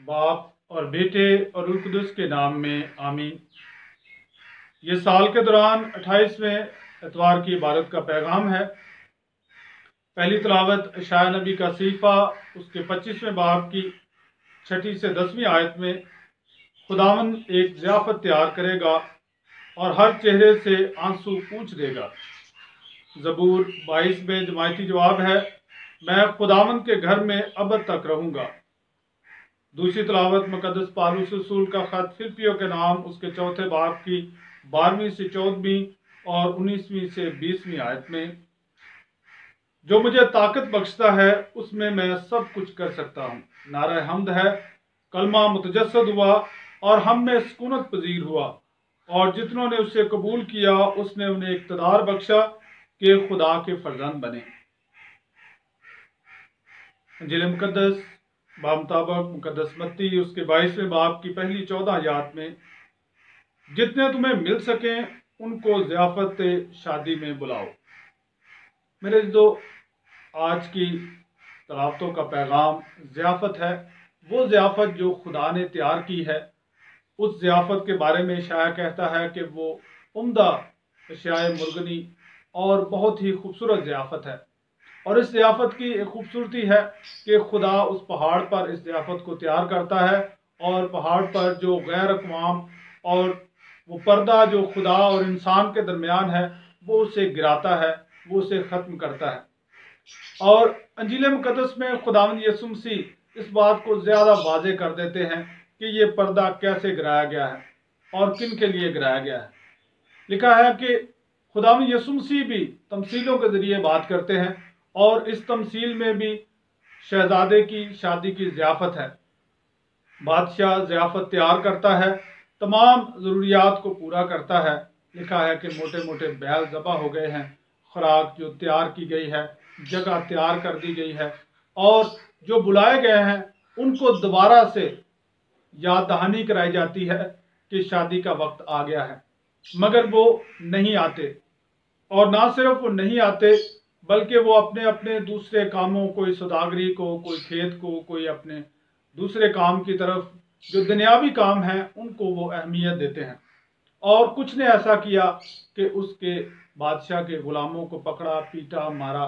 बाप और बेटे और रूह कुदस के नाम में आमीन। ये साल के दौरान 28वें एतवार की इबादत का पैगाम है। पहली तिलावत यशायाह नबी का सीफा उसके 25वें बाब की 6 से 10वीं आयत में खुदावन एक ज़ियाफत तैयार करेगा और हर चेहरे से आंसू पूंछ देगा। ज़बूर 22 में जमायती जवाब है, मैं खुदावन के घर में अबद तक रहूँगा। दूसरी तिलावत मुकद्दस पौलुस रसूल का ख़त फिलिप्पियों के नाम उसके 4थे बाब की 12वीं से 14वीं और 19वीं से 20वीं आयत में, जो मुझे ताकत बख्शता है उसमें मैं सब कुछ कर सकता हूँ। नारा हम्द है, कलमा मुतजस्सद हुआ और हम में सुकूनत पजीर हुआ, और जितनों ने उसे कबूल किया उसने उन्हें इक़्तिदार बख्शा कि खुदा के फर्जंद बने। इंजील मुकद्दस बामुताबिक मुकद्दस मत्ती उसके 22वें बाब की पहली 14 आयत में, जितने तुम्हें मिल सकें उनको ज़ियाफत शादी में बुलाओ। मेरे दो आज की तलावतों का पैगाम ज़ियाफत है। वो ज़ियाफत जो खुदा ने तैयार की है, उस ज़ियाफत के बारे में शाया कहता है कि वो उम्दा अशियाए मुर्गनी और बहुत ही खूबसूरत ज़ियाफत है। और इस ज़ियाफत की एक खूबसूरती है कि खुदा उस पहाड़ पर इस ज़ियाफत को तैयार करता है, और पहाड़ पर जो गैर अक़वाम और वो पर्दा जो खुदा और इंसान के दरमियान है वो उसे गिराता है, वो उसे ख़त्म करता है। और अंजील मुक़द्दस में खुदावंद यीशु मसीह इस बात को ज़्यादा वाज़े कर देते हैं कि ये पर्दा कैसे गिराया गया है और किन के लिए गिराया गया है। लिखा है कि खुदावंद यीशु मसीह भी तमसीलों के ज़रिए बात करते हैं, और इस तमसील में भी शहजादे की शादी की ज़ियाफत है। बादशाह ज़ियाफत तैयार करता है, तमाम ज़रूरियात को पूरा करता है। लिखा है कि मोटे मोटे बैल ज़बा हो गए हैं, खुराक जो तैयार की गई है, जगह तैयार कर दी गई है, और जो बुलाए गए हैं उनको दोबारा से याद दहानी कराई जाती है कि शादी का वक्त आ गया है, मगर वो नहीं आते। और ना सिर्फ वो नहीं आते बल्कि वो अपने अपने दूसरे कामों, कोई सौदागरी को, कोई खेत को, कोई अपने दूसरे काम की तरफ जो दुनियावी काम हैं उनको वो अहमियत देते हैं। और कुछ ने ऐसा किया कि उसके बादशाह के गुलामों को पकड़ा, पीटा, मारा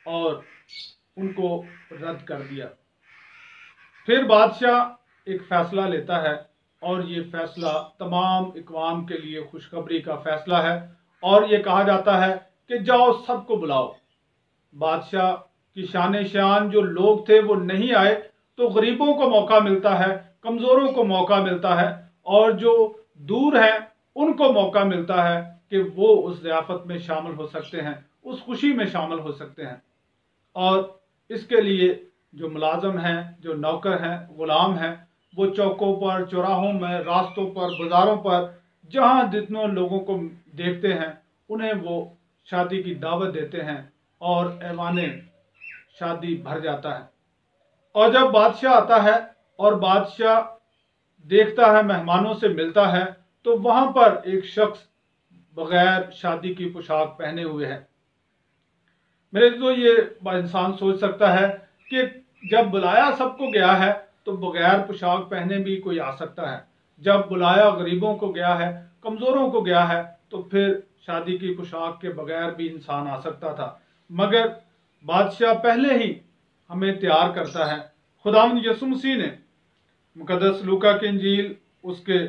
और उनको रद्द कर दिया। फिर बादशाह एक फ़ैसला लेता है, और ये फ़ैसला तमाम इक़वाम के लिए खुशखबरी का फ़ैसला है। और ये कहा जाता है कि जाओ सबको बुलाओ। बादशाह की शान शान जो लोग थे वो नहीं आए, तो गरीबों को मौका मिलता है, कमज़ोरों को मौका मिलता है, और जो दूर हैं उनको मौका मिलता है कि वो उस ज़ियाफत में शामिल हो सकते हैं, उस खुशी में शामिल हो सकते हैं। और इसके लिए जो मुलाजम हैं, जो नौकर हैं, ग़ुलाम हैं, वो चौकों पर, चौराहों में, रास्तों पर, बाज़ारों पर, जहाँ जितनों लोगों को देखते हैं उन्हें वो शादी की दावत देते हैं, और ऐवाने शादी भर जाता है। और जब बादशाह आता है और बादशाह देखता है, मेहमानों से मिलता है, तो वहाँ पर एक शख्स बगैर शादी की पोशाक पहने हुए है। मेरे तो ये इंसान सोच सकता है कि जब बुलाया सबको गया है तो बगैर पोशाक पहने भी कोई आ सकता है। जब बुलाया गरीबों को गया है, कमज़ोरों को गया है, तो फिर शादी की पोशाक के बगैर भी इंसान आ सकता था। मगर बादशाह पहले ही हमें तैयार करता है। खुदावंद यीशु मसीह ने मुकद्दस लूका की इंजील उसके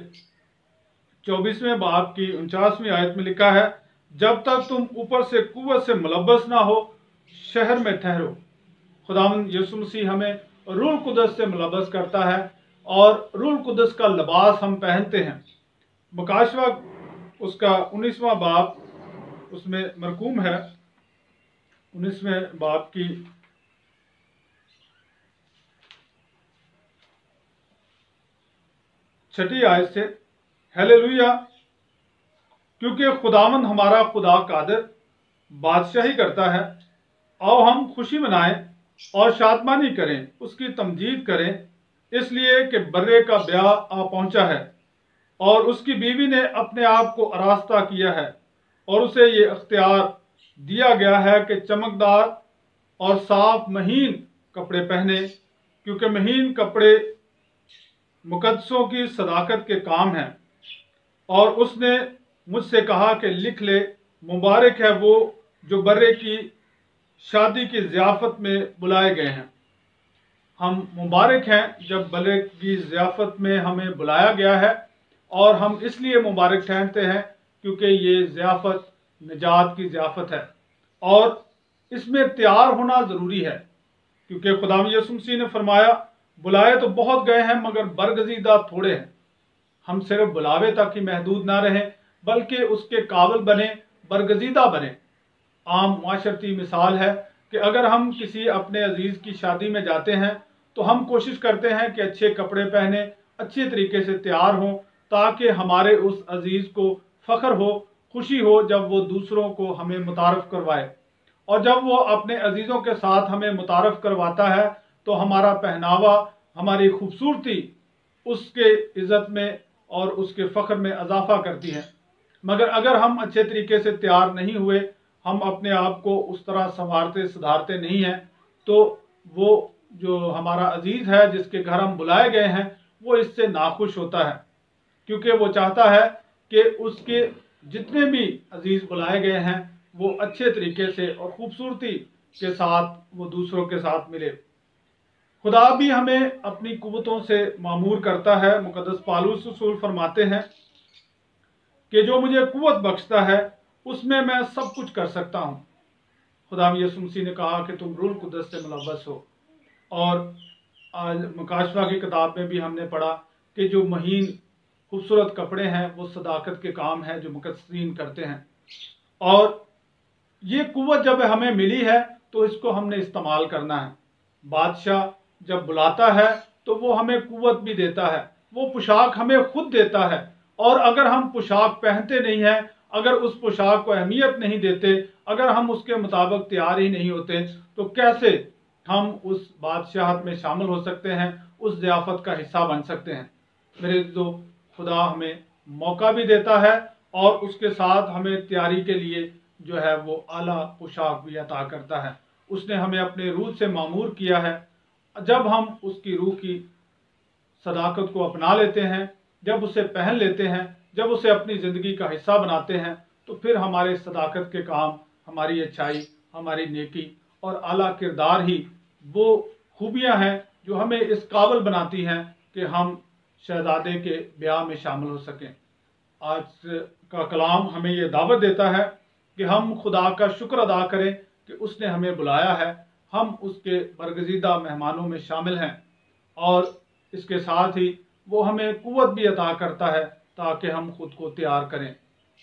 24वें बाब की 49वीं आयत में लिखा है, जब तक तुम ऊपर से कुव्वत से मुलब्बस ना हो शहर में ठहरो। खुदावंद यीशु मसीह हमें रूह कुदस से मुलब्बस करता है, और रूह कुदस का लिबास हम पहनते हैं। मुकाशवा उसका 19वां बाब उसमें मरकूम है। 19वें बाब की 6 आयत से, हालेलुया, क्योंकि खुदावंद हमारा खुदा कादिर बादशाही करता है। आओ हम खुशी मनाएं और शादमानी करें, उसकी तमजीद करें, इसलिए कि बर्रे का ब्याह आ पहुंचा है, और उसकी बीवी ने अपने आप को आरास्ता किया है, और उसे ये अख्तियार दिया गया है कि चमकदार और साफ महीन कपड़े पहने, क्योंकि महीन कपड़े मुकद्दसों की सदाकत के काम हैं। और उसने मुझसे कहा कि लिख ले, मुबारक है वो जो बर्रे की शादी की ज़ियाफ़त में बुलाए गए हैं। हम मुबारक हैं जब बर्रे की ज़ियाफ़त में हमें बुलाया गया है, और हम इसलिए मुबारक ठहरते हैं क्योंकि ये ज़ियाफ़त निजात की ज़ियाफ़त है और इसमें तैयार होना ज़रूरी है। क्योंकि खुदाम यीशु मसीह ने फरमाया, बुलाए तो बहुत गए हैं मगर बरगजीदा थोड़े हैं। हम सिर्फ बुलावे तक ही महदूद ना रहें बल्कि उसके काबिल बने, बरगजीदा बने। आम माशरती मिसाल है कि अगर हम किसी अपने अजीज़ की शादी में जाते हैं तो हम कोशिश करते हैं कि अच्छे कपड़े पहने, अच्छे तरीके से तैयार हों, ताकि हमारे उस अजीज़ को फ़ख्र हो, खुशी हो जब वो दूसरों को हमें मुतारफ़ करवाए। और जब वो अपने अजीज़ों के साथ हमें मुतारफ़ करवाता है तो हमारा पहनावा, हमारी खूबसूरती उसके इज़्ज़त में और उसके फ़ख्र में इजाफ़ा करती है। मगर अगर हम अच्छे तरीके से तैयार नहीं हुए, हम अपने आप को उस तरह संवारते सुधारते नहीं हैं, तो वो जो हमारा अजीज़ है जिसके घर हम बुलाए गए हैं वो इससे नाखुश होता है, क्योंकि वो चाहता है कि उसके जितने भी अजीज़ बुलाए गए हैं वो अच्छे तरीके से और ख़ूबसूरती के साथ वो दूसरों के साथ मिले। खुदा भी हमें अपनी कुव्वतों से मामूर करता है। मुकद्दस पौलुस रसूल फरमाते हैं कि जो मुझे कुव्वत बख्शता है उसमें मैं सब कुछ कर सकता हूँ। खुदा यीशु मसीह ने कहा कि तुम रूह कुद्दस से मुलव्वस हो। और आज मुकाशवा की किताब में भी हमने पढ़ा कि जो महीन खूबसूरत कपड़े हैं वो सदाकत के काम है जो मुकद्दसीन करते हैं। और ये कुव्वत जब हमें मिली है तो इसको हमने इस्तेमाल करना है। बादशाह जब बुलाता है तो वो हमें कुव्वत भी देता है, वो पोशाक हमें खुद देता है। और अगर हम पोशाक पहनते नहीं हैं, अगर उस पोशाक को अहमियत नहीं देते, अगर हम उसके मुताबिक तैयार ही नहीं होते, तो कैसे हम उस बादशाहत में शामिल हो सकते हैं, उस ज़ियाफ़त का हिस्सा बन सकते हैं। मेरे जो खुदा हमें मौका भी देता है और उसके साथ हमें तैयारी के लिए जो है वो आला पोशाक भी अता करता है। उसने हमें अपने रूह से मामूर किया है। जब हम उसकी रूह की सदाकत को अपना लेते हैं, जब उसे पहन लेते हैं, जब उसे अपनी ज़िंदगी का हिस्सा बनाते हैं, तो फिर हमारे सदाकत के काम, हमारी अच्छाई, हमारी नेकी और आला किरदार ही वो खूबियाँ हैं जो हमें इस काबिल बनाती हैं कि हम शहजादे के ब्याह में शामिल हो सकें। आज का कलाम हमें ये दावत देता है कि हम खुदा का शुक्र अदा करें कि उसने हमें बुलाया है, हम उसके बरगजीदा मेहमानों में शामिल हैं। और इसके साथ ही वो हमें कुव्वत भी अता करता है ताकि हम खुद को तैयार करें।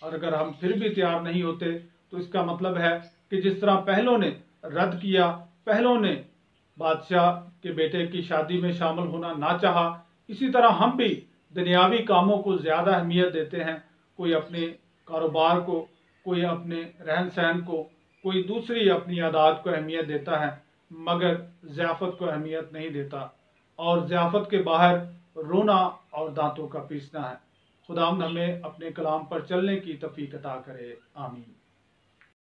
और अगर हम फिर भी तैयार नहीं होते तो इसका मतलब है कि जिस तरह पहलों ने रद्द किया, पहलों ने बादशाह के बेटे की शादी में शामिल होना ना चाहा, इसी तरह हम भी दुनियावी कामों को ज़्यादा अहमियत देते हैं। कोई अपने कारोबार को, कोई अपने रहन सहन को, कोई दूसरी अपनी आदात को अहमियत देता है, मगर ज़ियाफ़त को अहमियत नहीं देता। और ज़ियाफ़त के बाहर रोना और दांतों का पीसना है। खुदावंद हमें अपने कलाम पर चलने की तौफीक अता करे। आमीन।